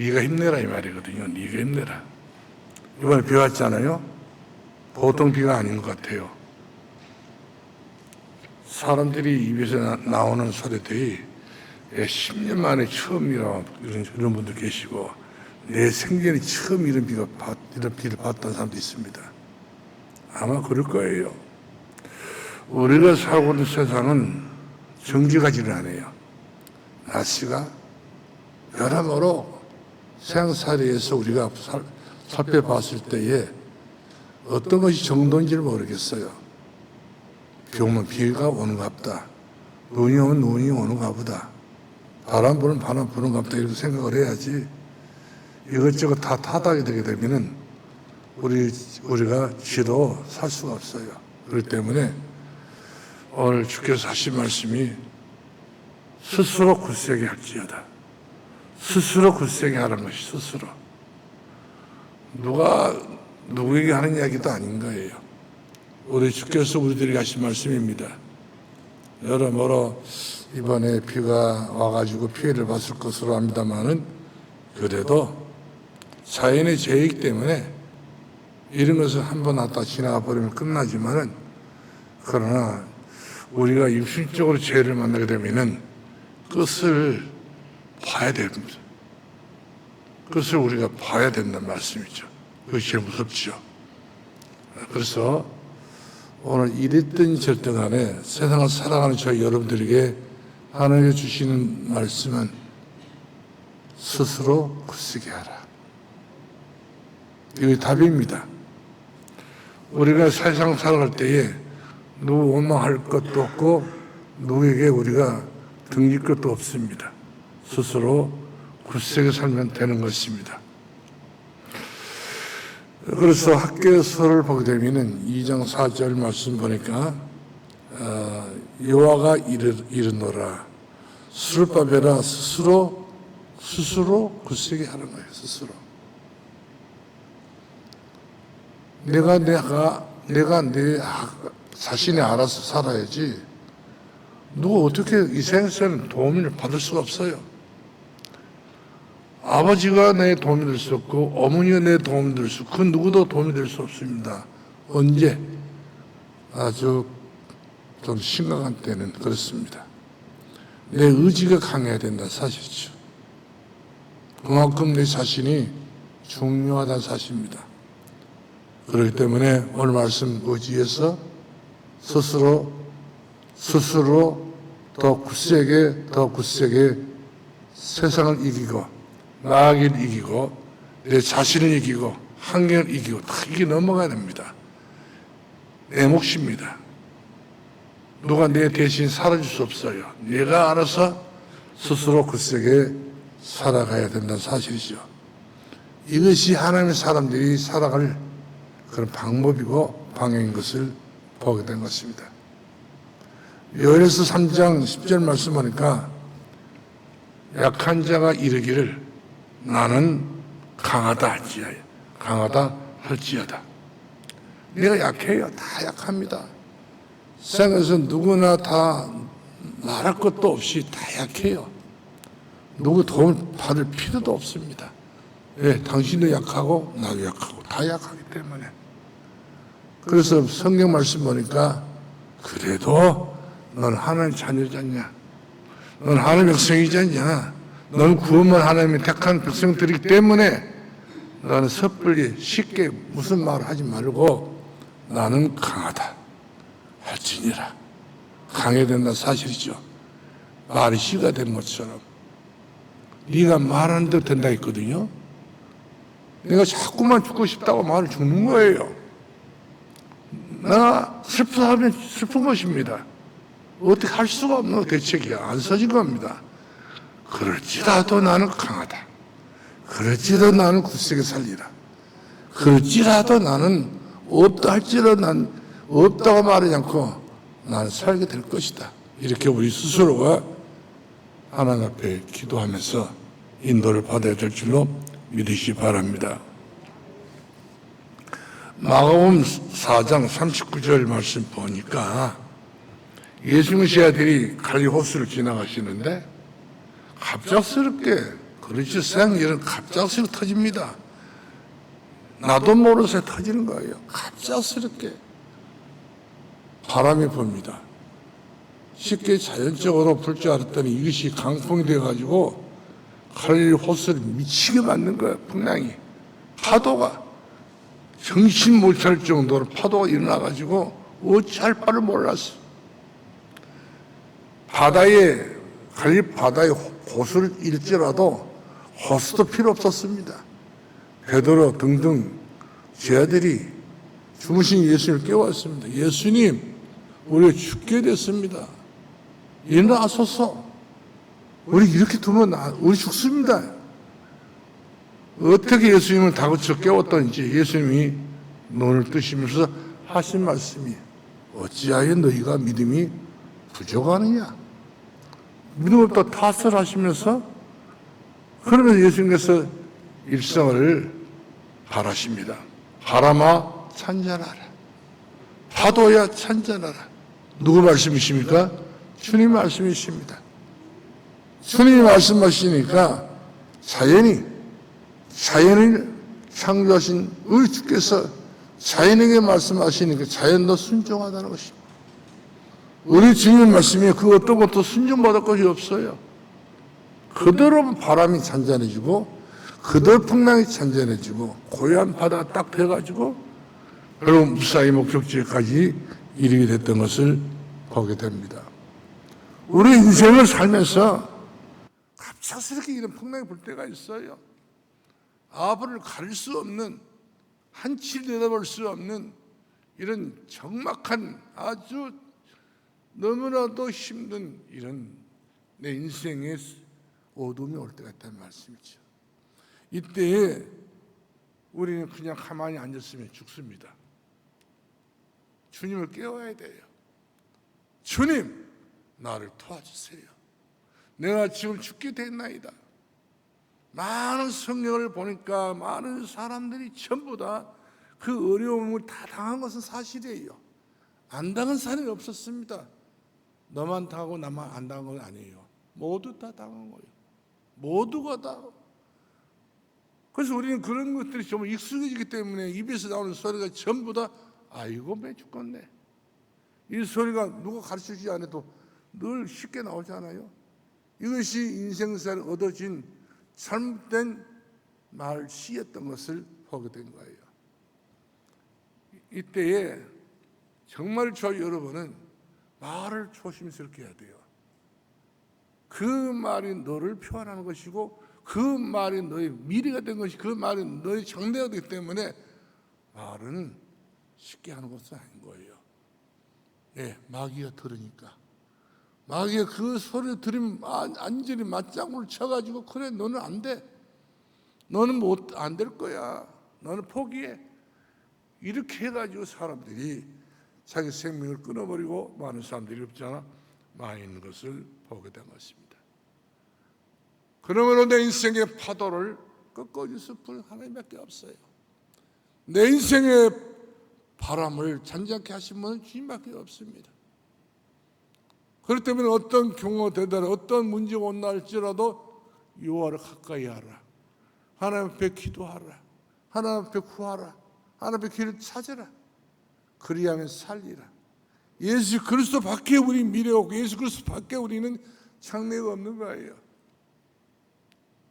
네가 힘내라 이 말이거든요. 네가 힘내라. 이번에 비 왔잖아요. 보통 비가 아닌 것 같아요. 사람들이 입에서 나오는 소리들이 10년 만에 처음이라 이런 분도 계시고 내 생전에 처음 이런 비를 봤던 사람도 있습니다. 아마 그럴 거예요. 우리가 살고 있는 세상은 정지가지를 안 해요. 날씨가 여러모로 생사리에서 우리가 살펴봤을 때에 어떤 것이 정도인지를 모르겠어요. 비 오면 비가 오는가 보다. 눈이 오면 눈이 오는가 보다. 바람 부는 바람 부는가 보다. 이렇게 생각을 해야지. 이것저것 다 타닥이 되게 되면은 우리가 지도 살 수가 없어요. 그렇기 때문에 오늘 주께서 하신 말씀이 스스로 굳세게 할지어다. 스스로 굳세게 하는 것이 스스로. 누가 누구에게 하는 이야기도 아닌 거예요. 우리 주께서 우리들에게 하신 말씀입니다. 여러모로 이번에 비가 와가지고 피해를 봤을 것으로 합니다만은 그래도 자연의 죄이기 때문에 이런 것은 한번 왔다 지나가 버리면 끝나지만은 그러나 우리가 육신적으로 죄를 만나게 되면은 끝을 봐야 됩니다. 끝을 우리가 봐야 된다는 말씀이죠. 그것이 제일 무섭죠. 그래서 오늘 이랬든 저랬든 간에 세상을 살아가는 저희 여러분들에게 하나님이 주시는 말씀은 스스로 굳세게 하라. 이게 답입니다. 우리가 세상 살아갈 때에 누구 원망할 것도 없고 누구에게 우리가 등질 것도 없습니다. 스스로 굳세게 살면 되는 것입니다. 그래서 학개서를 보게 되면은 2장 4절 말씀 보니까 여호와가 이르노라 스룹바벨아 스스로 굳세게 하는 거예요. 스스로 내가 내 자신이 알아서 살아야지 누가 어떻게 이 생사는 도움을 받을 수가 없어요. 아버지가 내 도움이 될 수 없고 어머니가 내 도움이 될 수 없고 그 누구도 도움이 될 수 없습니다. 언제? 아주 좀 심각한 때는 그렇습니다. 내 의지가 강해야 된다는 사실이죠. 그만큼 내 자신이 중요하다는 사실입니다. 그렇기 때문에 오늘 말씀 의지해서 스스로 더 굳세게 세상을 이기고 나아기를 이기고 내 자신을 이기고 환경을 이기고 다 이겨 넘어가야 됩니다. 내 몫입니다. 누가 내 대신 살아줄 수 없어요. 내가 알아서 스스로 굳세게 살아가야 된다는 사실이죠. 이것이 하나님의 사람들이 살아갈 그런 방법이고 방향인 것을 보게 된 것입니다. 요엘서 3장 10절 말씀하니까 약한 자가 이르기를 나는 강하다 할지어다. 내가 약해요. 다 약합니다. 세상에서 누구나 다 말할 것도 없이 다 약해요. 누구 도움을 받을 필요도 없습니다. 예, 당신도 약하고 나도 약하고 다 약하기 때문에. 그래서 성경 말씀 보니까 그래도 넌 하나님 자녀지 않냐? 넌 하나님의 백성이지 않냐? 넌 구원만 하나님이 택한 백성들이기 때문에 너는 섣불리 쉽게 무슨 말을 하지 말고 나는 강하다 할지니라. 강해야 된다는 사실이죠. 말이 씨가 된 것처럼 네가 말하는 대로 된다 했거든요. 내가 자꾸만 죽고 싶다고 말을 죽는 거예요. 내가 슬프다면 슬픈 것입니다. 어떻게 할 수가 없는 대책이야. 안 써진 겁니다. 그럴지라도 나는 강하다. 그럴지라도 나는 굳세게 살리라. 그럴지라도 나는 없다 할지라도 난 없다고 말하지 않고 나는 살게 될 것이다. 이렇게 우리 스스로가 하나님 앞에 기도하면서 인도를 받아야 될 줄로 믿으시기 바랍니다. 마가복음 4장 39절 말씀 보니까 예수님의 제자들이 갈리 호수를 지나가시는데 갑작스럽게 그 그렇지 생일은 갑작스럽게 터집니다. 나도 모르는 사이에 터지는 거예요. 갑작스럽게 바람이 붑니다. 쉽게 자연적으로 불 줄 알았더니 이것이 강풍이 돼가지고 갈릴리 호수를 미치게 만든 거예요. 풍랑이 파도가 정신 못 차릴 정도로 파도가 일어나가지고 어찌할 바를 몰랐어. 갈릴리 바다에 호수를 일지라도 호수도 필요 없었습니다. 베드로 등등 제자들이 주무신 예수님을 깨웠습니다. 예수님, 우리가 죽게 됐습니다. 일어나소서. 우리 이렇게 두면 우리 죽습니다. 어떻게 예수님을 다그쳐 깨웠던지 예수님이 눈을 뜨시면서 하신 말씀이 어찌하여 너희가 믿음이 부족하느냐. 믿음을 또 탓을 하시면서 그러면서 예수님께서 일성을 바라십니다. 바람아 찬잔하라. 파도야 찬잔하라. 누구 말씀이십니까? 주님 말씀이십니다. 주님이 말씀하시니까 자연을 창조하신 우리 주께서 자연에게 말씀하시니까 자연도 순종하다는 것입니다. 우리 주님 말씀이 그 어떤 것도 순종받을 것이 없어요. 그대로 바람이 잔잔해지고 그대로 풍랑이 잔잔해지고 고요한 바다가 딱 돼가지고 결국 무사히 목적지까지 이르게 됐던 것을 보게 됩니다. 우리 인생을 살면서 갑작스럽게 이런 풍랑이 불 때가 있어요. 아부를 가릴 수 없는, 한치를 내다볼 수 없는 이런 적막한 아주 너무나도 힘든 이런 내 인생의 어둠이 올 때가 있다는 말씀이죠. 이때에 우리는 그냥 가만히 앉았으면 죽습니다. 주님을 깨워야 돼요. 주님, 나를 도와주세요. 내가 지금 죽게 됐나이다. 많은 성경을 보니까 많은 사람들이 전부 다 그 어려움을 다 당한 것은 사실이에요. 안 당한 사람이 없었습니다. 너만 당하고 나만 안 당한 건 아니에요. 모두 다 당한 거예요. 모두가 다. 그래서 우리는 그런 것들이 좀 익숙해지기 때문에 입에서 나오는 소리가 전부 다 아이고 매 죽겠네. 이 소리가 누가 가르쳐주지 않아도 늘 쉽게 나오잖아요. 이것이 인생사를 얻어진 잘못된 말씨였던 것을 보게 된 거예요. 이때에 정말 저 여러분은 말을 조심스럽게 해야 돼요. 그 말이 너를 표현하는 것이고 그 말이 너의 미래가 된 것이 그 말이 너의 장래가 되기 때문에 말은 쉽게 하는 것은 아닌 거예요. 네, 마귀가 들으니까 마귀가 그 소리를 들으면 완전히 맞장구를 쳐가지고 그래 너는 안 돼. 너는 안 될 거야. 너는 포기해. 이렇게 해가지고 사람들이 자기 생명을 끊어버리고 많은 사람들이 없잖아. 많이 있는 것을 보게 된 것입니다. 그러므로 내 인생의 파도를 꺾어줄 수 하나님밖에 없어요. 내 인생의 바람을 잔잔케 하신 분은 주님밖에 없습니다. 그렇기 때문에 어떤 경우가 되더라 어떤 문제가 온다 할지라도 여호와를 가까이 하라. 하나님 앞에 기도하라. 하나님 앞에 구하라. 하나님 앞에 길을 찾아라. 그리하면 살리라. 예수 그리스도 밖에 우리 미래가 없고 예수 그리스도 밖에 우리는 장래가 없는 거예요.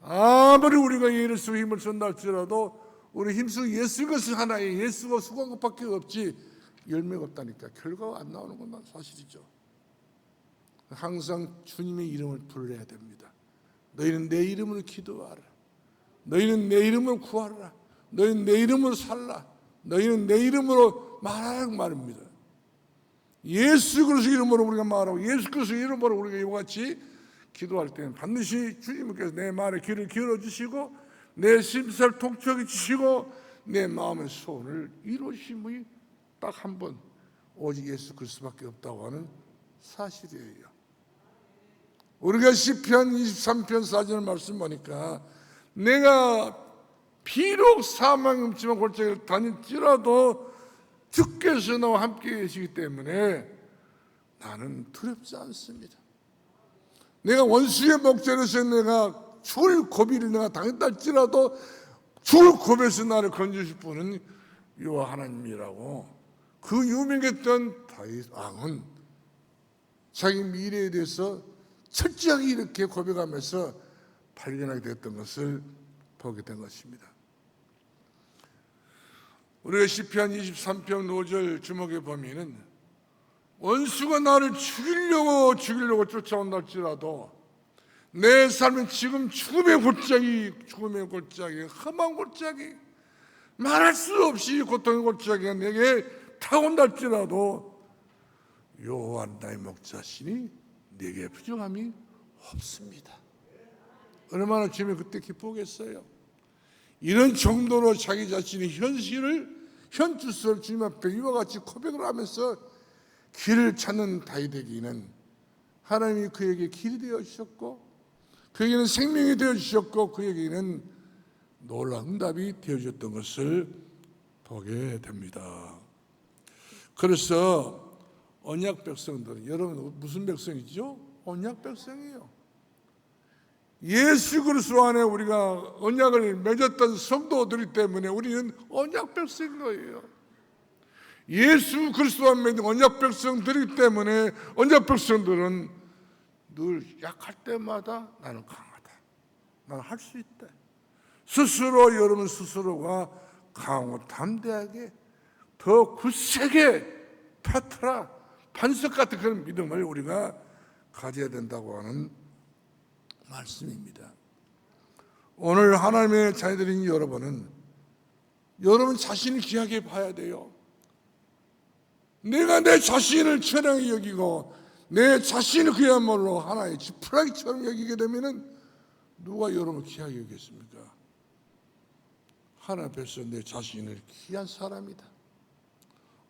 아무리 우리가 예를 쓰고 힘을 쓴다 할지라도 우리 힘쓰고 예수 것을 하나에 예수가 수고한 것밖에 없지 열매가 없다니까 결과가 안 나오는 건 사실이죠. 항상 주님의 이름을 불러야 됩니다. 너희는 내 이름으로 기도하라. 너희는 내 이름으로 구하라. 너희는 내 이름으로 살라. 너희는 내 이름으로 말하라고 말입니다. 예수 그리스도 이름으로 우리가 말하고 예수 그리스도 이름으로 우리가 이와 같이 기도할 때는 반드시 주님께서 내 말에 귀를 기울여 주시고 내 심사를 통촉해 주시고 내 마음의 소원을 이루심이 딱 한 번 오직 예수 그리스도밖에 없다고 하는 사실이에요. 우리가 시편 23편 4절 말씀 보니까 내가 비록 사망이 없지만 골짜기를 다닐지라도 주께서 나와 함께 계시기 때문에 나는 두렵지 않습니다. 내가 원수의 목전에서 내가 죽을 고비를 내가 당했다 할지라도 죽을 고비에서 나를 건져주실 분은 여호와 하나님이라고 그 유명했던 다윗 왕은 자기 미래에 대해서 철저하게 이렇게 고백하면서 발견하게 됐던 것을 보게 된 것입니다. 우리가 시편 23편 5절 주목해 보면은 원수가 나를 죽이려고 쫓아온다 할지라도 내 삶은 지금 죽음의 골짜기 험한 골짜기 말할 수 없이 고통의 골짜기가 내게 다가온다 할지라도 여호와 나의 목자시니 내게 부정함이 없습니다. 얼마나 주님이 그때 기쁘겠어요. 이런 정도로 자기 자신의 현주소를 주님 앞에 이와 같이 고백을 하면서 길을 찾는 다윗에게는 하나님이 그에게 길이 되어 주셨고 그에게는 생명이 되어 주셨고 그에게는 놀라운 응답이 되어 주셨던 것을 보게 됩니다. 그래서 언약 백성들은 여러분 무슨 백성이죠? 언약 백성이에요. 예수 그리스도 안에 우리가 언약을 맺었던 성도들 때문에 우리는 언약 백성인 거예요. 예수 그리스도 안에 맺은 언약 백성들이기 때문에 언약 백성들은 늘 약할 때마다 나는 강하다. 나는 할 수 있다. 스스로 여러분 스스로가 강하고 담대하게 더 굳세게 펴트라 반석 같은 그런 믿음을 우리가 가져야 된다고 하는 말씀입니다. 오늘 하나님의 자녀들인 여러분은 여러분 자신을 귀하게 봐야 돼요. 내가 내 자신을 천하게 여기고 내 자신을 그야말로 하나의 지푸라기처럼 여기게 되면은 누가 여러분을 귀하게 여기겠습니까? 하나님 앞에서 내 자신을 귀한 사람이다.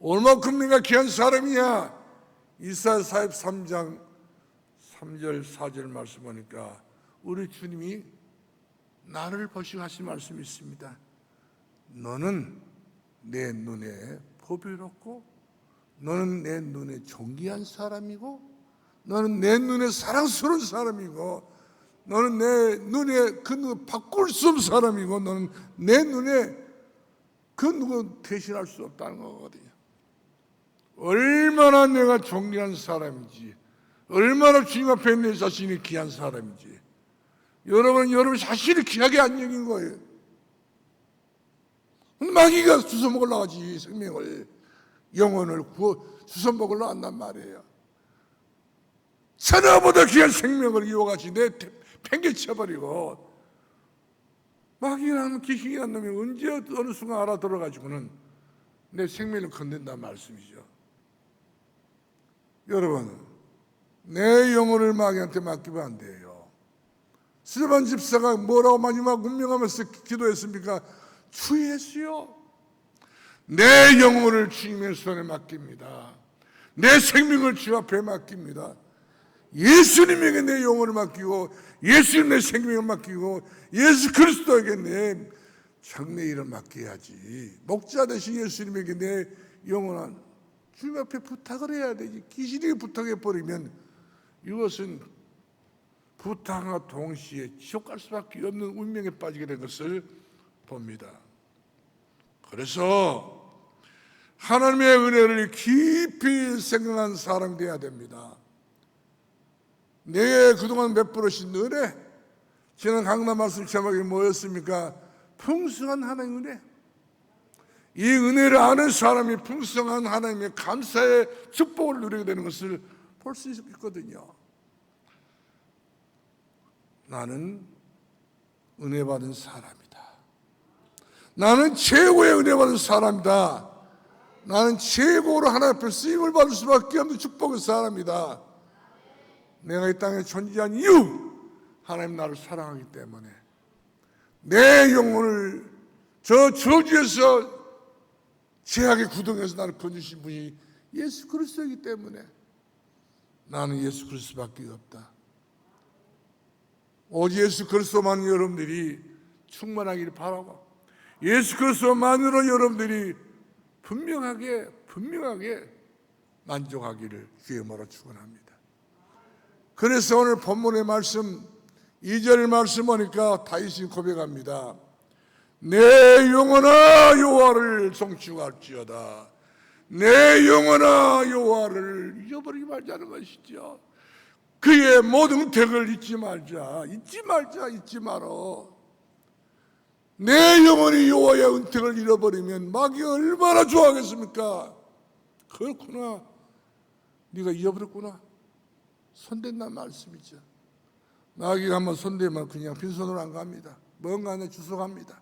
얼마큼 내가 귀한 사람이냐? 이사야 43장 3절 4절 말씀 보니까 우리 주님이 나를 보시고 하신 말씀이 있습니다. 너는 내 눈에 보배롭고 너는 내 눈에 존귀한 사람이고 너는 내 눈에 사랑스러운 사람이고 너는 내 눈에 그 누구 바꿀 수 없는 사람이고 너는 내 눈에 그 누구 대신할 수 없다는 거거든요. 얼마나 내가 존귀한 사람인지 얼마나 주님 앞에 내 자신이 귀한 사람인지 여러분 자신이 귀하게 안 여긴 거예요. 마귀가 주워 먹으려고 하지 생명을 영혼을 주워 먹으려고 한단 말이에요. 천하보다 귀한 생명을 이와 같이 내 팽개쳐버리고 마귀라는 귀신이라는 놈이 언제 어느 순간 알아들어가지고는 내 생명을 건넨다는 말씀이죠. 여러분 내 영혼을 마귀한테 맡기면 안 돼요. 스데반 집사가 뭐라고 마지막 운명하면서 기도했습니까? 주 예수여 내 영혼을 주님의 손에 맡깁니다. 내 생명을 주 앞에 맡깁니다. 예수님에게 내 영혼을 맡기고 예수님 내 생명을 맡기고 예수 그리스도에게 내 장래 일을 맡겨야지. 목자 되신 예수님에게 내 영혼을 주님 앞에 부탁을 해야 되지. 귀신에게 부탁해버리면 이것은 부탁과 동시에 지옥 갈 수밖에 없는 운명에 빠지게 된 것을 봅니다. 그래서 하나님의 은혜를 깊이 생각한 사람이 되어야 됩니다. 내게 그동안 베풀으신 은혜, 지난 강단 말씀 제목이 뭐였습니까? 풍성한 하나님의 은혜. 이 은혜를 아는 사람이 풍성한 하나님의 감사의 축복을 누리게 되는 것을 볼 수 있거든요. 나는 은혜 받은 사람이다. 나는 최고의 은혜 받은 사람이다. 나는 최고로 하나님 앞에 쓰임을 받을 수밖에 없는 축복의 사람이다. 내가 이 땅에 존재한 이유, 하나님 나를 사랑하기 때문에 내 영혼을 저 저주에서 죄악의 구덩이에서 나를 건지신 분이 예수 그리스도이기 때문에 나는 예수 그리스도밖에 없다. 오직 예수 그리스도만 여러분들이 충만하기를 바라고 예수 그리스도만으로 여러분들이 분명하게 만족하기를 주의 모로 축원합니다. 그래서 오늘 본문의 말씀 2절 말씀 보니까 다윗이 고백합니다. 내 영혼아 여호와를 송축할지어다. 내 영혼아 여호와를 잊어버리지 말자는 것이죠. 그의 모든 은택을 잊지 말자. 잊지 말어. 내 영혼이 여호와의 은택을 잃어버리면 마귀가 얼마나 좋아하겠습니까? 그렇구나. 네가 잊어버렸구나. 손댄다는 말씀이죠. 마귀가 한번 손대면 그냥 빈손으로 안 갑니다. 뭔가 안에 주워갑니다.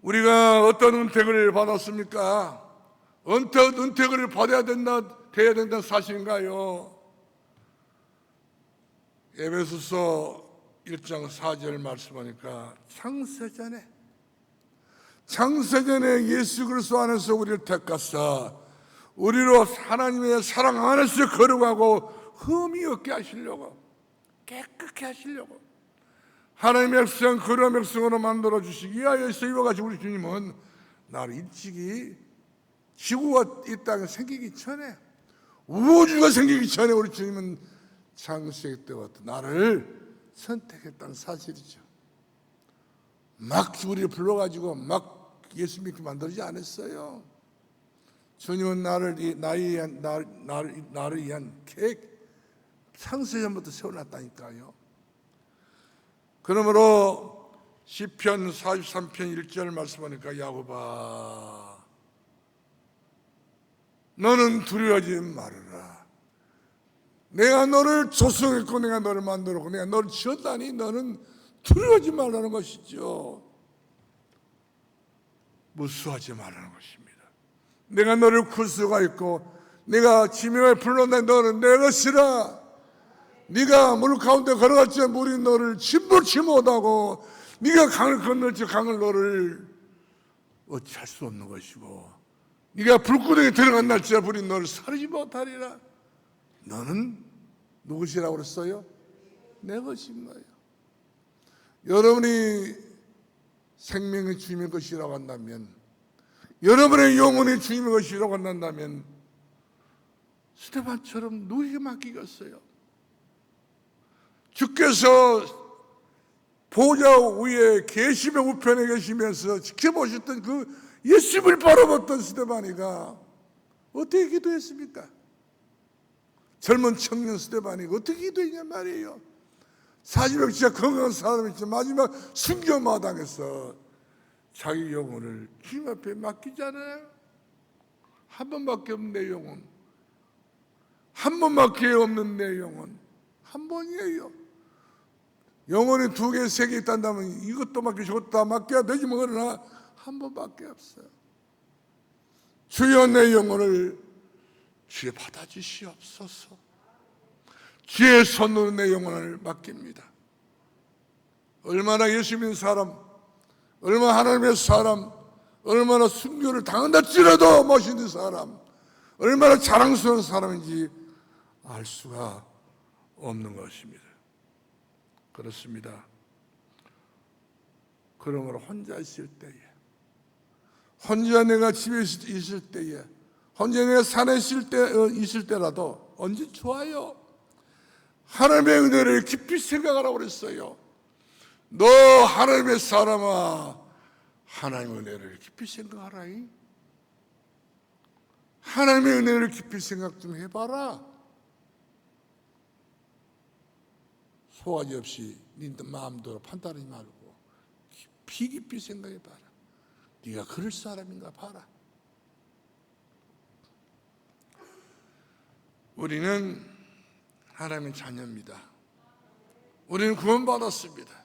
우리가 어떤 은택을 받았습니까? 어떤 은택을 받아야 돼야 된다는 사실인가요? 에베소서 1장 4절 말씀하니까 창세전에 예수 그리스도 안에서 우리를 택하사 우리로 하나님의 사랑 안에서 거룩하고 흠이 없게 하시려고, 깨끗게 하시려고 하나님의 백성 거룩한 백성으로 만들어 주시기 위하여서 이와 같이 우리 주님은 나를 일찍이 지구가 이 땅에 생기기 전에, 우주가 생기기 전에 우리 주님은 창세 때부터 나를 선택했다는 사실이죠. 막 우리를 불러가지고 막 예수 믿게 만들지 않았어요. 주님은 나를 위한 계획 창세전부터 세워놨다니까요. 그러므로 시편 43편 1절 말씀하니까 야곱아 너는 두려워하지 말아라. 내가 너를 조성했고 내가 너를 만들었고 내가 너를 지었다니 너는 두려워하지 말라는 것이죠. 무수하지 말라는 것입니다. 내가 너를 구속하였고 내가 지명을 불렀는데 너는 내 것이라. 네가 물 가운데 걸어갔지만 물이 너를 침몰치 못하고 네가 강을 건널지 강을 너를 어찌할 수 없는 것이고 네가 불구덩이에 들어간날지라 불이 너를 사르지 못하리라. 너는 누구시라고 그랬어요? 내 것인 거예요. 여러분이 생명의 주님의 것이라고 한다면, 여러분의 영혼의 주님의 것이라고 한다면 스데반처럼 누구에게 맡기겠어요? 주께서 보좌 위에 계시의 우편에 계시면서 지켜보셨던 그 예수를 바라봤던 스데반이가 어떻게 기도했습니까? 젊은 청년 스데반이가 어떻게 기도했냐 말이에요. 40명 진짜 건강한 사람이지만 마지막 순교 마당에서 자기 영혼을 주님 앞에 맡기잖아요. 한 번밖에 없는 내 영혼, 한 번밖에 없는 내 영혼, 한 번이에요. 영혼이 2개, 3개 있단다면 이것도 맡기고 저것도 다 맡겨야 되지 뭐. 그러나 한 번밖에 없어요. 주여 내 영혼을 주의 받아주시옵소서. 주의 손으로 내 영혼을 맡깁니다. 얼마나 예수 믿는 사람, 얼마나 하나님의 사람, 얼마나 순교를 당한다할지라도 멋있는 사람, 얼마나 자랑스러운 사람인지 알 수가 없는 것입니다. 그렇습니다. 그러므로 혼자 있을 때에, 혼자 내가 집에 있을 때에, 혼자 내가 산에 있을 때라도 언제 좋아요. 하나님의 은혜를 깊이 생각하라고 그랬어요. 너 하나님의 사람아, 하나님의 은혜를 깊이 생각하라. 하나님의 은혜를 깊이 생각 좀 해봐라. 소화지 없이 네 마음대로 판단하지 말고 깊이 생각해봐라. 네가 그럴 사람인가 봐라. 우리는 하나님의 자녀입니다. 우리는 구원받았습니다.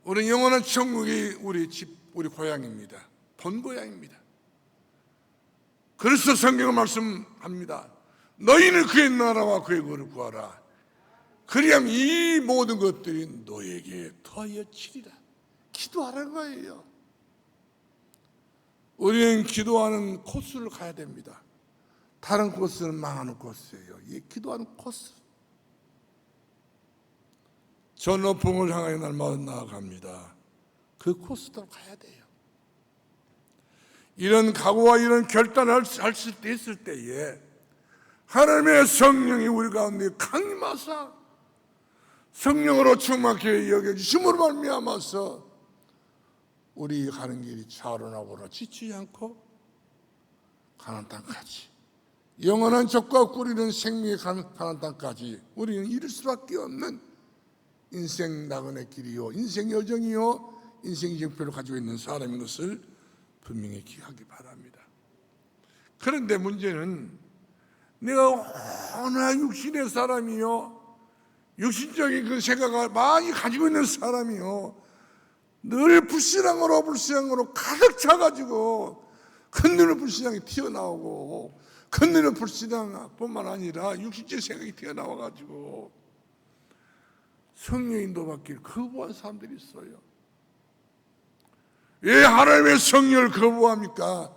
우리는 영원한 천국이 우리 집, 우리 고향입니다. 본 고향입니다. 그래서 성경은 말씀합니다. 너희는 그의 나라와 그의 의를 구하라. 그리하면 이 모든 것들이 너에게 더하여 치리라. 기도하라는 거예요. 우리는 기도하는 코스를 가야 됩니다. 다른 코스는 망하는 코스예요. 이 기도하는 코스. 저 높음을 향하여 날마다 나아갑니다. 그 코스대로 가야 돼요. 이런 각오와 이런 결단을 할 수 있을 때에 하나님의 성령이 우리 가운데 강림하사 성령으로 충만케 여겨주심으로 말미암아서 우리 가는 길이 차로나보나 지치지 않고 가나안 땅까지, 영원한 젖과 꿀이는 생명의 가나안 땅까지 우리는 이룰 수밖에 없는 인생 나그네 길이요, 인생 여정이요, 인생 이정표를 가지고 있는 사람인 것을 분명히 기억하기 바랍니다. 그런데 문제는 내가 워낙 육신의 사람이요, 육신적인 그 생각을 많이 가지고 있는 사람이요, 늘 불신앙으로 가득 차가지고 큰눈의 불신앙이 튀어나오고, 큰눈의 불신앙뿐만 아니라 육신적 생각이 튀어나와가지고 성령 인도받기를 거부한 사람들이 있어요. 왜 하나님의 성령을 거부합니까?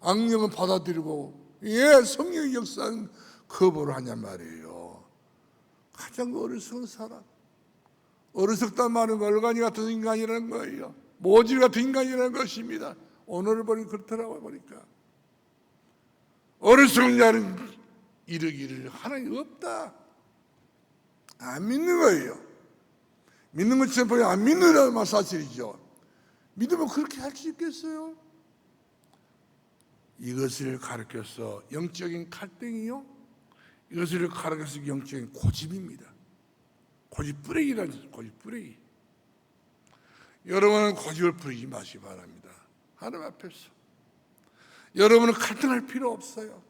악령은 받아들이고 왜 성령의 역사는 거부를 하냔 말이에요. 가장 어리석은 사람, 어리석단 말은 얼간이 같은 인간이라는 거예요. 모질 같은 인간이라는 것입니다. 오늘을 보니 그렇더라고요. 보니까 어리석은 자는 이르기를 하나님 없다, 안 믿는 거예요. 믿는 것처럼 보여 안 믿는다는 말 사실이죠. 믿으면 그렇게 할 수 있겠어요? 이것을 가르쳐서 영적인 갈등이요, 이것을 가르쳐서 영적인 고집입니다. 고집 뿌레기라는 거죠. 고집 뿌레기. 여러분은 고집을 부리지 마시기 바랍니다. 하나님 앞에서 여러분은 갈등할 필요 없어요.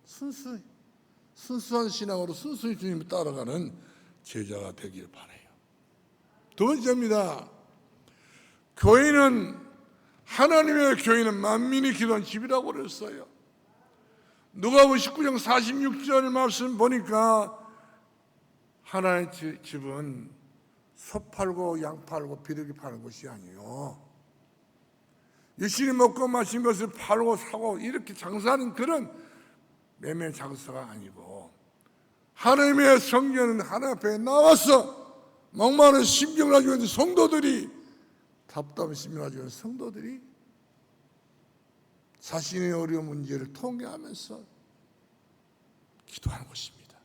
순수한 신앙으로 순수히 주님을 따라가는 제자가 되길 바라요. 두 번째입니다. 교회는, 하나님의 교회는 만민이 기도한 집이라고 그랬어요. 누가복음 19장 46절 말씀 보니까 하나님의 집은 소 팔고 양 팔고 비둘기 파는 것이 아니요, 유신이 먹고 마신 것을 팔고 사고 이렇게 장사하는 그런 매매 장사가 아니고, 하나님의 성전은 하나님 앞에 나와서 목마른 심령을 가지고 있는 성도들이, 답답한 심령을 가지고 있는 성도들이 자신의 어려운 문제를 통회하면서 기도하는 것입니다.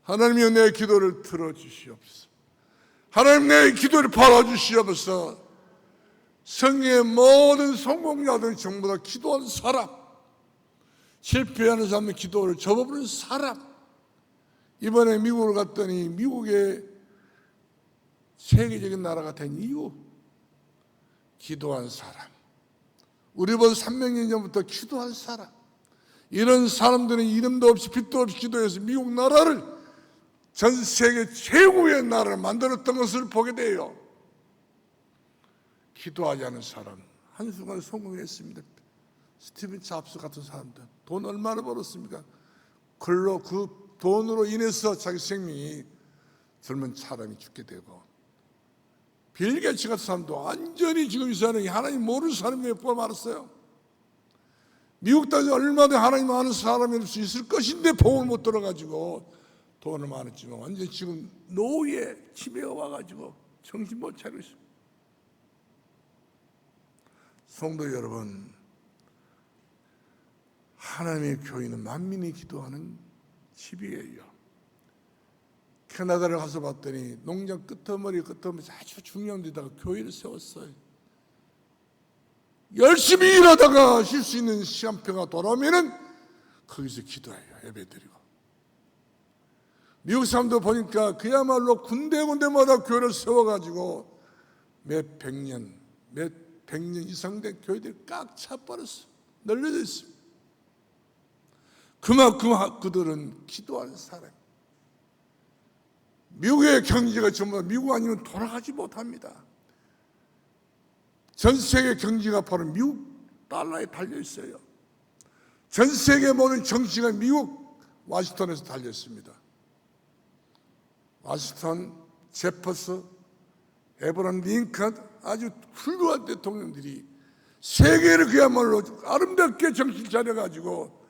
하나님이여 내 기도를 들어주시옵소서. 하나님 내 기도를 받아주시옵소서. 성경의 모든 성공자들은 전부 다 기도하는 사람, 실패하는 사람의 기도를 접어버리는 사람. 이번에 미국을 갔더니 미국의 세계적인 나라가 된 이유, 기도한 사람, 우리보다 300년 전부터 기도한 사람, 이런 사람들은 이름도 없이 빛도 없이 기도해서 미국 나라를 전 세계 최고의 나라를 만들었던 것을 보게 돼요. 기도하지 않은 사람 한순간에 성공했습니다. 스티븐 잡스 같은 사람들 돈 얼마나 벌었습니까? 글로 그 돈으로 인해서 자기 생명이, 젊은 사람이 죽게 되고, 빌 게이츠 같은 사람도 완전히 지금 이 사람이 하나님 모르는 사람이 몇번 말았어요. 미국 땅에 얼마나 하나님 아는 사람일 수 있을 것인데 복을 못 들어가지고 돈을 많았지만 완전히 지금 노후에 치매가 와가지고 정신 못 차리고 있습니다. 성도 여러분, 하나님의 교회는 만민이 기도하는 집이에요. 캐나다를 가서 봤더니 농장 끄트머리 아주 중요한 데다가 교회를 세웠어요. 열심히 일하다가 쉴 수 있는 시간표가 돌아오면은 거기서 기도해요. 예배드리고. 미국 사람들 보니까 그야말로 군데군데마다 교회를 세워가지고 몇 백년 이상 된 교회들이 꽉 차버렸어. 널려져 있습니다. 그만큼 그들은 기도하는 사람. 미국의 경제가 전부 미국 아니면 돌아가지 못합니다. 전 세계 경제가 바로 미국 달러에 달려 있어요. 전 세계 모든 정치가 미국 워싱턴에서 달려 있습니다. 워싱턴, 제퍼스, 에브라함 링컨, 아주 훌륭한 대통령들이 세계를 그야말로 아름답게 정신 차려가지고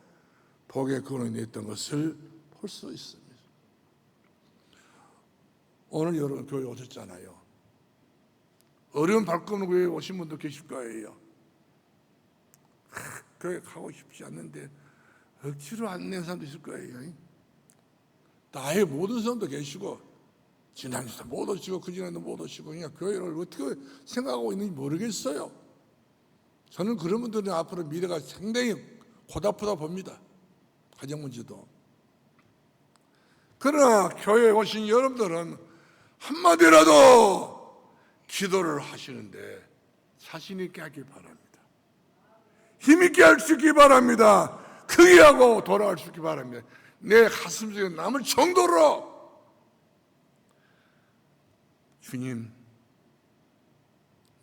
복의 근원이 냈던 것을 볼 수 있습니다. 오늘 여러분 교회 오셨잖아요. 어려운 발걸음으로 교회에 오신 분도 계실 거예요. 교회 가고 싶지 않는데 억지로 안 낸 사람도 있을 거예요. 나의 모든 사람도 계시고 지난주도 못 오시고 그 지난주도 못 오시고 그냥 교회를 어떻게 생각하고 있는지 모르겠어요. 저는 그런 분들은 앞으로 미래가 상당히 고달프다 봅니다. 가정 문제도. 그러나 교회에 오신 여러분들은 한마디라도 기도를 하시는데 자신 있게 하길 바랍니다. 힘있게 할 수 있기 바랍니다. 크게 하고 돌아갈 수 있기 바랍니다. 내 가슴속에 남을 정도로 주님,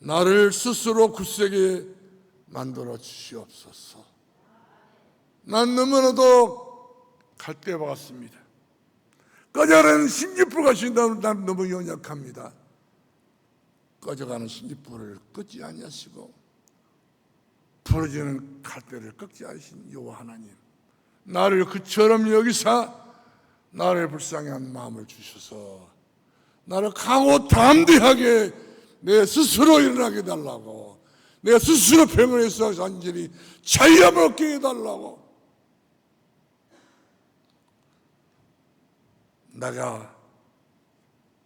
나를 스스로 굳세게 만들어 주시옵소서. 난 너무나도 갈대와 같습니다. 꺼져가는 신지불 같이 난 너무 연약합니다. 꺼져가는 신지불을 끄지 아니하시고 부러지는 갈대를 꺾지 않으신 여호와 하나님, 나를 그처럼 여기사 나를 불쌍한 마음을 주셔서 나를 강호 담대하게 내 스스로 일어나게 해달라고, 내 스스로 병원에서 완전히 자유함을 얻게 해달라고. 내가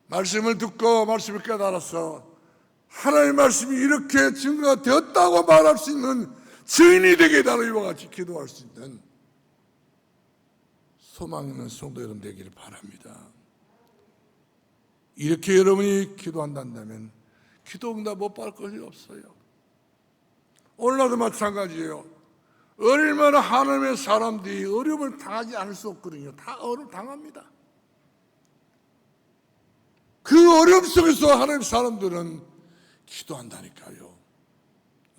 말씀을 듣고 말씀을 깨달아서 하나님의 말씀이 이렇게 증거가 되었다고 말할 수 있는 증인이 되게 해달라고 이와 같이 기도할 수 있는 소망 있는 성도 여러분 되기를 바랍니다. 이렇게 여러분이 기도한다면 기도 응답 못 받을 것이 없어요. 오늘날도 마찬가지예요. 얼마나 하나님의 사람들이 어려움을 당하지 않을 수 없거든요. 다 어려움 당합니다. 그 어려움 속에서 하나님의 사람들은 기도한다니까요.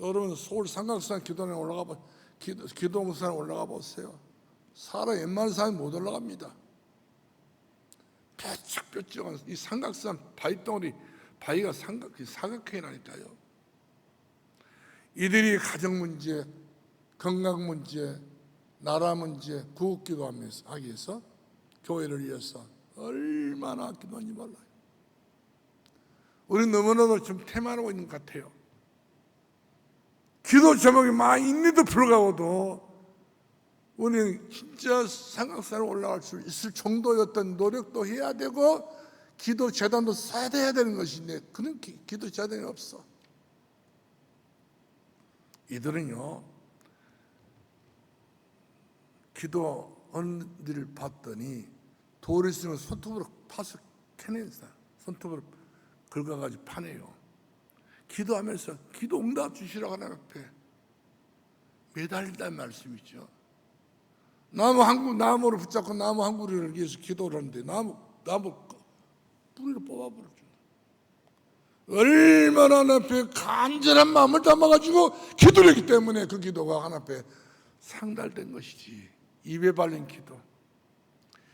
여러분 서울 삼각산 기도원에 기도원산에 올라가 보세요. 사람 웬만한 사람이 못 올라갑니다. 뾰족뾰족한 이 삼각산 바위덩어리, 바위가 사각형이 나니까요. 이들이 가정 문제, 건강 문제, 나라 문제, 구국기도 하기 위해서 교회를 위해서 얼마나 기도하는지 몰라요. 우리 너무나도 좀 태만하고 있는 것 같아요. 기도 제목이 많이 있는데도 불구하고도 우리는 진짜 삼각산에 올라갈 수 있을 정도였던 노력도 해야 되고 기도 재단도 써야 되는 것인데 그런 기도 재단이 없어. 이들은요, 기도원들을 봤더니 돌을 쓰면 손톱으로 파서 캐내는 사람, 손톱으로 긁어가지고 파내요. 기도하면서 기도 응답 주시라고 하나님 앞에 매달린다는 말씀이죠. 나무를 붙잡고 나무 한 그루를 위해서 기도를 하는데 나무 뿌리를 뽑아버렸죠. 얼마나 하나님 앞에 간절한 마음을 담아가지고 기도를 했기 때문에 그 기도가 하나님 앞에 상달된 것이지. 입에 발린 기도,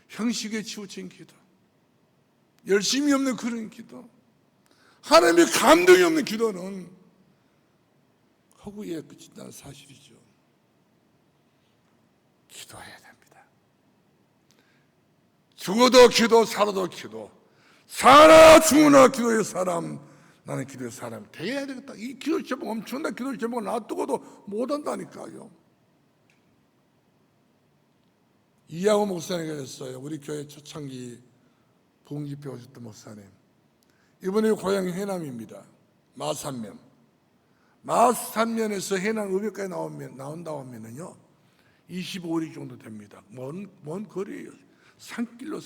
형식에 치우친 기도, 열심이 없는 그런 기도, 하나님의 감동이 없는 기도는 허구에 그친다는 사실이죠. 기도해야 됩니다. 죽어도 기도, 살아도 기도. 살아 죽으나 기도의 사람, 나는 기도의 사람 되어야 되겠다. 이 기도 제목 엄청난 기도 제목을 놔두고도 못한다니까요. 이양호 목사님이 됐어요. 우리 교회 초창기 부흥집회 오셨던 목사님. 이번에 고향이 해남입니다. 마산면. 마산면에서 해남 의벽까지 나온다고 하면은요 25리 정도 됩니다. 먼 거리예요. 산길로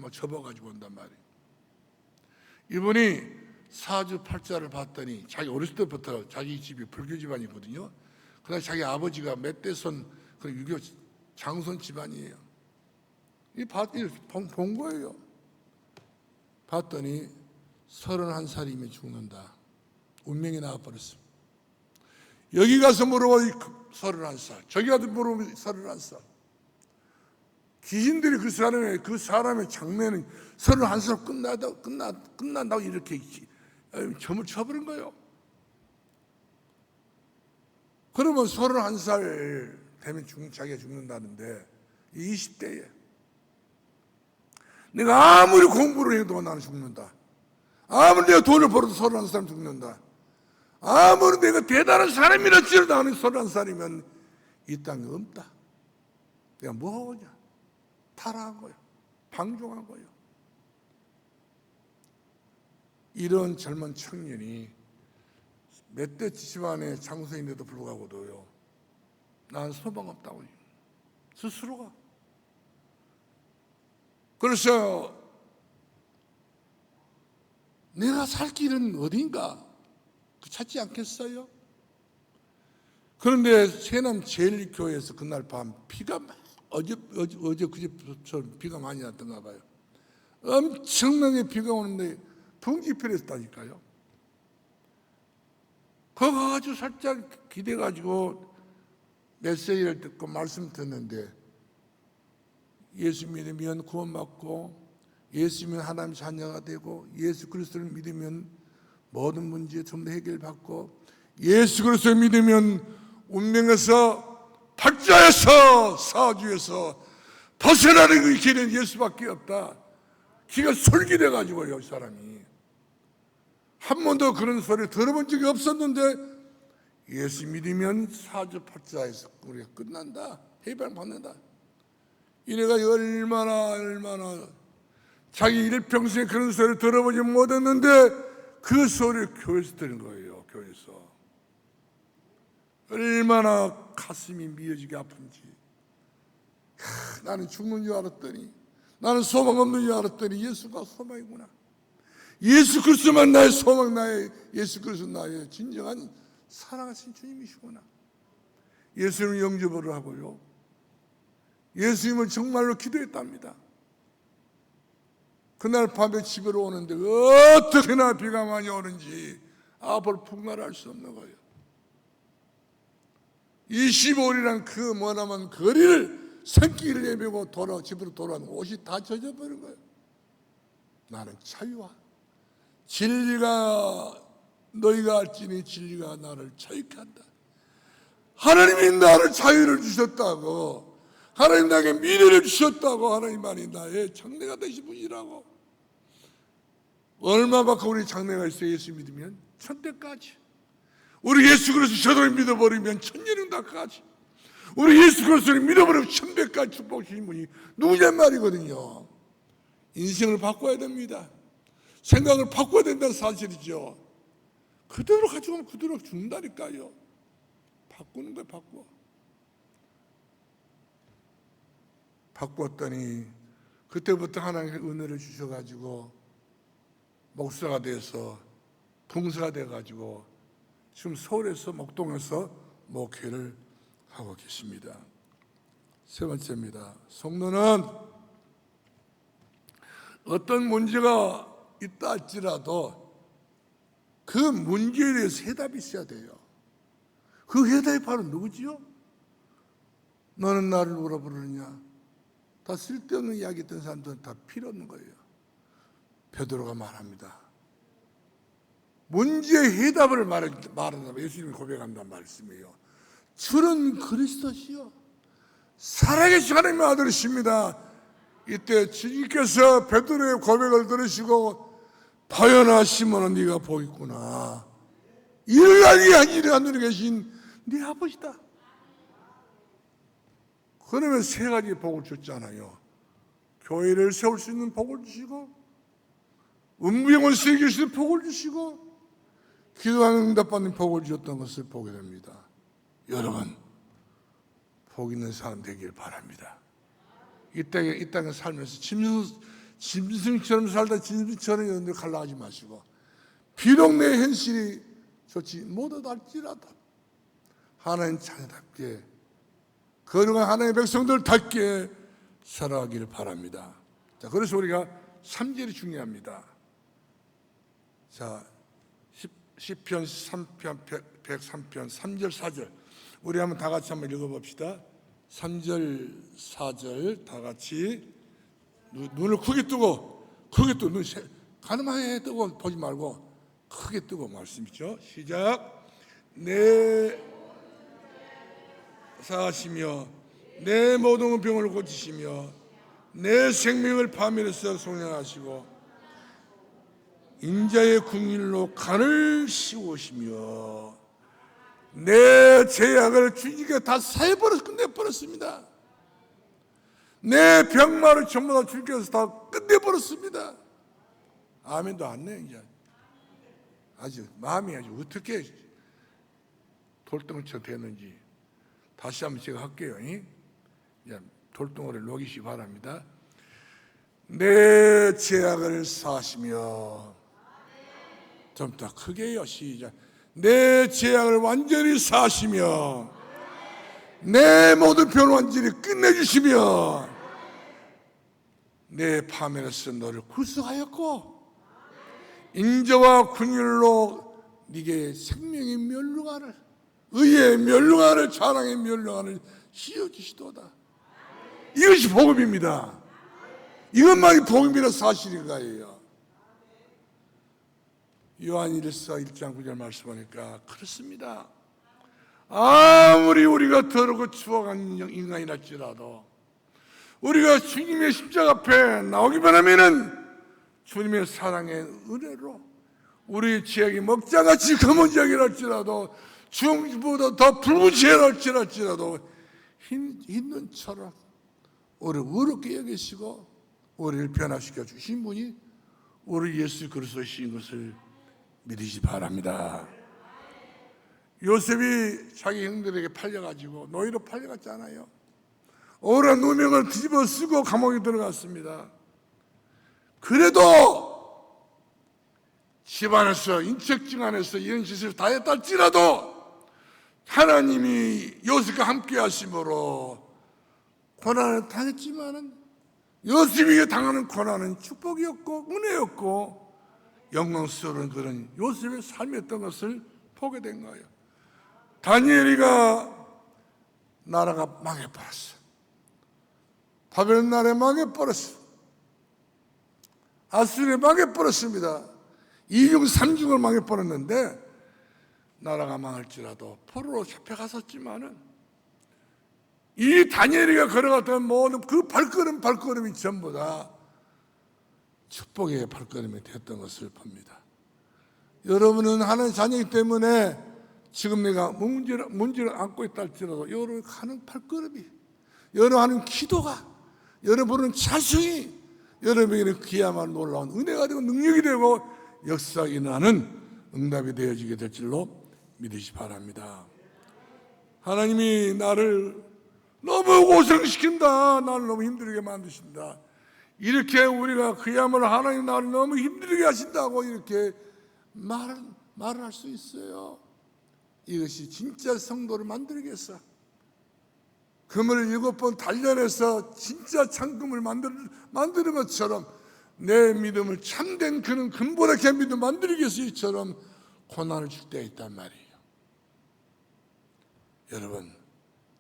막 접어가지고 온단 말이에요. 이분이 사주 팔자를 봤더니 자기 어렸을 때부터 자기 집이 불교 집안이거든요. 그다음에 자기 아버지가 멧대손 그 유교 장손 집안이에요. 본 거예요. 봤더니 31살이면 죽는다. 운명이 나와버렸어. 여기 가서 물어보니 31살, 저기 가서 물어보니 31살. 귀신들이 그 사람의 장래는 31살 끝난다고 이렇게 점을 쳐버린 거예요. 그러면 31살 되면 자기가 죽는다는데 20대에 내가 아무리 공부를 해도 나는 죽는다. 아무리 내가 돈을 벌어도 31살 죽는다. 아무리 내가 대단한 사람이라 할지라도 나는 31살이면 이 땅에 없다. 내가 뭐 하냐? 타락한 거예요. 방종한 거예요. 이런 젊은 청년이 멧돼 집안의 장소인데도 불구하고도요, 난 소망 없다고 스스로가. 그래서 내가 살 길은 어딘가 찾지 않겠어요? 그런데 세남 제일교회에서 그날 밤 비가 어제 그제처럼 비가 많이 났던가 봐요. 엄청나게 비가 오는데 붕지필했다니까요. 거기 아주 살짝 기대가지고 메시지를 듣고 말씀 듣는데, 예수 믿으면 구원받고, 예수 믿으면 하나님 자녀가 되고, 예수 그리스도를 믿으면 모든 문제 전부 해결받고, 예수 그리스도를 믿으면 운명에서 팔자에서 사주에서 벗어나는 그 길은 예수밖에 없다. 기가 솔깃해가지고요, 사람이. 한 번도 그런 소리 들어본 적이 없었는데, 예수 믿으면 사주 팔자에서 우리가 끝난다, 해방받는다. 이래가 얼마나 자기 일평생에 그런 소리를 들어보지 못했는데 그 소리를 교회에서 들은 거예요. 교회에서. 얼마나 가슴이 미어지게 아픈지. 나는 죽는 줄 알았더니, 나는 소망 없는 줄 알았더니 예수가 소망이구나. 예수 그리스도만 나의 소망, 나의 예수 그리스도 나의 진정한 사랑하신 주님이시구나. 예수님을 영접을 하고요, 예수님을 정말로 기도했답니다. 그날 밤에 집으로 오는데 어떻게나 비가 많이 오는지 앞을 풍날할 수 없는 거예요. 25일이란 그 머나먼 거리를 산길을 내밀고 집으로 돌아오는 옷이 다 젖어버린 거예요. 나는 자유와 진리가 너희가 알지니 진리가 나를 자유케 한다. 하나님이 나를 자유를 주셨다고, 하나님 나에게 미래를 주셨다고, 하나님만이 나의 장래가 되신 분이라고. 얼마만큼 우리 장래가 있어요? 예수 믿으면 천대까지. 우리 예수 그리스도 저를 믿어버리면 천년왕국까지. 우리 예수 그리스도를 믿어버리면 천배까지 축복 주신 분이 누구냐 말이거든요. 인생을 바꿔야 됩니다. 생각을 바꿔야 된다는 사실이죠. 그대로 가져오면 그대로 죽는다니까요. 바꾸는 거예요. 바꾸었더니 그때부터 하나님의 은혜를 주셔가지고 목사가 돼서 봉사가 돼가지고 지금 서울에서 목동에서 목회를 하고 계십니다. 세 번째입니다. 성도는 어떤 문제가 있다 할지라도 그 문제에 대해서 해답이 있어야 돼요. 그 해답이 바로 누구지요? 너는 나를 뭐라 부르느냐? 다 쓸데없는 이야기 했던 사람들은 다 필요 없는 거예요. 베드로가 말합니다. 문제의 해답을 말한다. 예수님이 고백한다는 말씀이에요. 주는 그리스도시요 살아계신 하나님의 아들이십니다. 이때 주님께서 베드로의 고백을 들으시고, 바요나 시몬아 네가 복이 있구나. 이를 알게 이를 하늘에 계신 네 아버지다. 그러면 세 가지 복을 줬잖아요. 교회를 세울 수 있는 복을 주시고, 음부영을 세울 수 있는 복을 주시고, 기도하는 응답받는 복을 주셨던 것을 보게 됩니다. 여러분, 복 있는 사람 되길 바랍니다. 이 땅에 살면서 짐승처럼 살다 짐승처럼 이런 데 갈라가지 마시고, 비록 내 현실이 좋지 못하달지라도 하나님 자녀답게, 거룩한 하나님의 백성들답게 살아가기를 바랍니다. 자, 그래서 우리가 3절이 중요합니다. 자, 시편 3편 103편 3절 4절 우리 한번 다 같이 한번 읽어봅시다. 3절 4절 다 같이 눈을 크게 뜨고 눈 가늠하게 뜨고 보지 말고 크게 뜨고 말씀이죠. 시작. 내 사하시며 내 모든 병을 고치시며 내 생명을 파멸해서 속량하시고 인자의 궁일로 간을 씌우시며 내 죄악을 주님께 다 끝내버렸습니다. 내 병마를 전부 다 주님께서 다 끝내버렸습니다. 아멘도 안 내. 이제 아주 마음이 아주 어떻게 돌덩이처럼 됐는지 다시 한번 제가 할게요. 돌덩어리를 녹이시 바랍니다. 내 죄악을 사하시며, 좀 더 크게요. 시작. 내 죄악을 완전히 사하시며 내 모든 병을 완전히 끝내주시며 내 파멸에서 너를 구속하였고 인자와 긍휼로 네게 생명의 멸류관을, 의의 멸류관을, 사랑의 멸류관을 씌워주시도다. 이것이 복음입니다. 이것만이 복음이라 사실인 거예요. 요한 1장 9절 말씀하니까 그렇습니다. 아무리 우리가 더럽고 추악한 인간이랄지라도 우리가 주님의 십자가 앞에 나오기만 하면은 주님의 사랑의 은혜로 우리 죄악이 먹자같이 검은 죄악이랄지라도 주보다 더 붉은 죄악이랄지라도 흰 눈처럼 우리를 의롭게 여기시고 우리를 변화시켜 주신 분이 우리 예수 그리스도이신 것을 믿으시기 바랍니다. 요셉이 자기 형들에게 팔려가지고 노예로 팔려갔잖아요. 오랜 누명을 뒤집어 쓰고 감옥에 들어갔습니다. 그래도 집안에서, 인척증 안에서 이런 짓을 다 했다 할지라도 하나님이 요셉과 함께 하심으로 고난을 당했지만은 요셉에게 당하는 고난은 축복이었고 은혜였고 영광스러운 그런 요셉의 삶이었던 것을 보게 된 거예요. 다니엘이가 나라가 망해버렸어. 바벨론 나라에 망해버렸어. 아수르에 망해버렸습니다. 2중 3중을 망해버렸는데 나라가 망할지라도 포로로 잡혀갔었지만은 이 다니엘이가 걸어갔던 모든 그 발걸음이 전부 다 축복의 발걸음이 됐던 것을 봅니다. 여러분은 하나님의 자녀이기 때문에 지금 내가 문제를 안고 있다 할지라도 여러분 하는 발걸음이, 여러분 하는 기도가, 여러분은 자성이 여러분에게는 그야말로 놀라운 은혜가 되고 능력이 되고 역사가 일어나는 응답이 되어지게 될 줄로 믿으시 바랍니다. 하나님이 나를 너무 고생시킨다, 나를 너무 힘들게 만드신다, 이렇게 우리가 그야말로 하나님 나를 너무 힘들게 하신다고 이렇게 말을 할 수 있어요. 이것이 진짜 성도를 만들겠어. 금을 7번 단련해서 진짜 창금을 만드는 것처럼 내 믿음을 참된 그런 금보라게 믿음 만들기 위해서 이처럼 고난을 줄 때가 있단 말이에요. 여러분,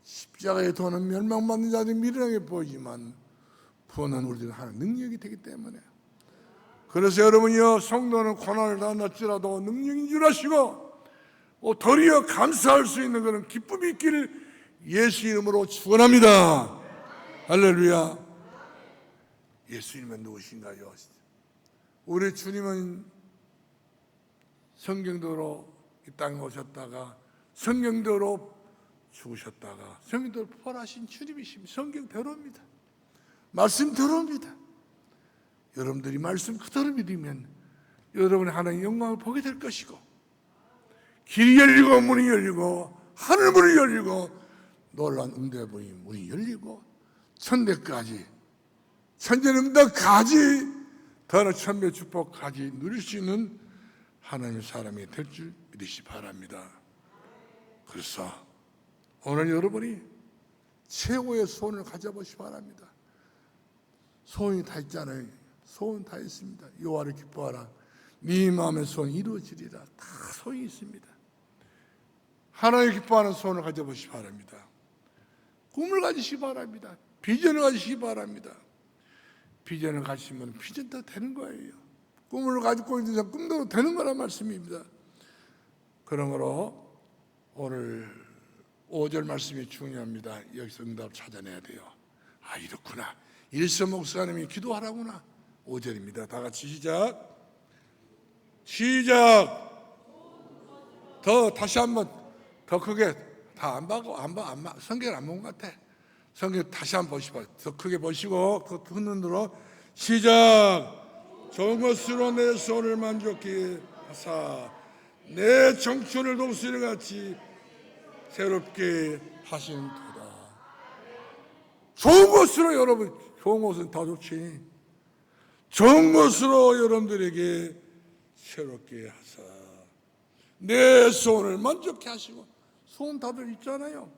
십자가의 도는 멸망받는 자들이 미련하게 보이지만 구원은 우리들 하는 능력이 되기 때문에, 그래서 여러분이요, 성도는 고난을 당할지라도 능력인 줄 아시고 도리어 감사할 수 있는 그런 기쁨이 있기를 예수 이름으로 축원합니다. 할렐루야. 예수님은 누구신가요? 우리 주님은 성경대로 이 땅에 오셨다가 성경대로 죽으셨다가 성경대로 부활하신 주님이십니다. 성경대로입니다. 말씀대로입니다. 여러분들이 말씀 그대로 믿으면 여러분의 하나님의 영광을 보게 될 것이고, 길이 열리고 문이 열리고 하늘 문이 열리고 놀라운 응답의 문이 열리고 천대까지, 천재능력까지, 더는 천배 축복까지 누릴 수 있는 하나님의 사람이 될 줄 믿으시 바랍니다. 그래서 오늘 여러분이 최고의 소원을 가져보시 바랍니다. 소원이 다 있잖아요. 소원 다 있습니다. 여호와를 기뻐하라. 네 마음의 소원이 이루어지리라. 다 소원이 있습니다. 하나님 기뻐하는 소원을 가져보시 바랍니다. 꿈을 가지시기 바랍니다. 비전을 가지시기 바랍니다. 비전을 가지시면 비전도 되는 거예요. 꿈을 가지고 있는 사람 꿈대로 되는 거란 말씀입니다. 그러므로 오늘 5절 말씀이 중요합니다. 여기서 응답을 찾아내야 돼요. 아, 이렇구나. 일서 목사님이 기도하라구나. 5절입니다. 다 같이 시작. 다시 한번 더 크게. 다 안 봐고 성경 안 본 것 같아. 성경 다시 한번 보시고 더 크게 보시고 더 큰 눈으로 시작. 좋은 것으로 내 소원을 만족히 하사 내 청춘을 독수리 같이 새롭게 하시는도다. 좋은 것으로 여러분, 좋은 것은 다 좋지. 좋은 것으로 여러분들에게 새롭게 하사 내 소원을 만족케 하시고. 소원 다들 있잖아요.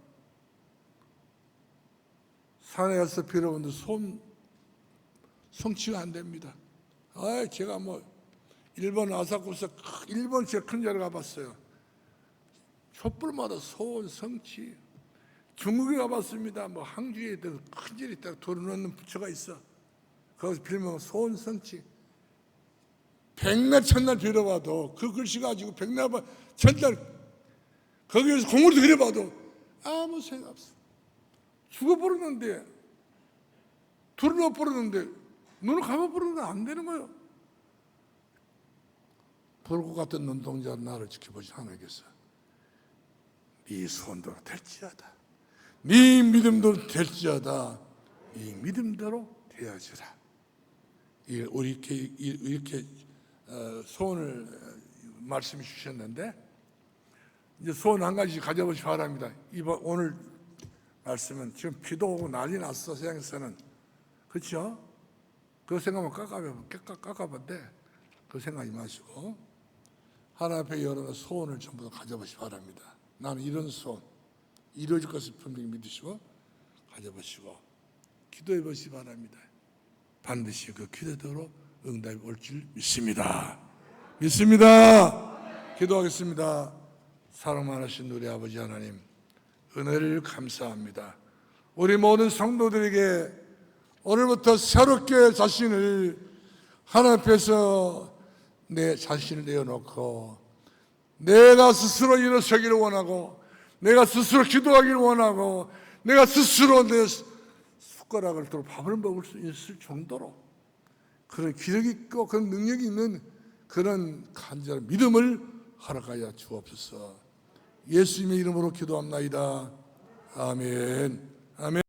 산에 가서 빌어본들 소원 성취가 안 됩니다. 제가 일본 아사쿠사 일본 제일 큰 자리 가봤어요. 촛불마다 소원 성취. 중국에 가봤습니다. 항주에 큰 절이 있다. 돌을 넣는 부처가 있어. 거기서 빌면 소원 성취. 백날 천날 빌어봐도 그 글씨 가지고 백날 천날 거기에서 공을 들여봐도 아무 생각 없어. 죽어버렸는데, 둘을 넣어버렸는데, 눈을 감아버렸는데 안 되는 거예요. 불꽃 같은 눈동자 나를 지켜보지 않겠어. 네 소원대로 될지어다. 네 믿음대로 될지어다. 네 믿음대로 되어지라. 우리 이렇게 소원을 말씀해 주셨는데, 이제 소원 한 가지 가져보시기 바랍니다. 오늘 말씀은 지금 비도 오고 난리 났어, 세상에서는. 그렇죠? 그 생각만 깎아본데, 그 생각하지 마시고, 하나님 앞에 여러 소원을 전부 다 가져보시기 바랍니다. 나는 이런 소원, 이루어질 것을 분명히 믿으시고, 가져보시고, 기도해 보시기 바랍니다. 반드시 그 기도대로 응답이 올 줄 믿습니다. 믿습니다. 기도하겠습니다. 사랑 많으신 우리 아버지 하나님, 은혜를 감사합니다. 우리 모든 성도들에게 오늘부터 새롭게 자신을 하나님 앞에서 내 자신을 내어놓고 내가 스스로 일어서기를 원하고, 내가 스스로 기도하기를 원하고, 내가 스스로 내 숟가락을 들어 밥을 먹을 수 있을 정도로 그런 기력이 있고 그런 능력이 있는 그런 간절한 믿음을 허락하여 주옵소서. 예수님의 이름으로 기도합나이다. 아멘. 아멘.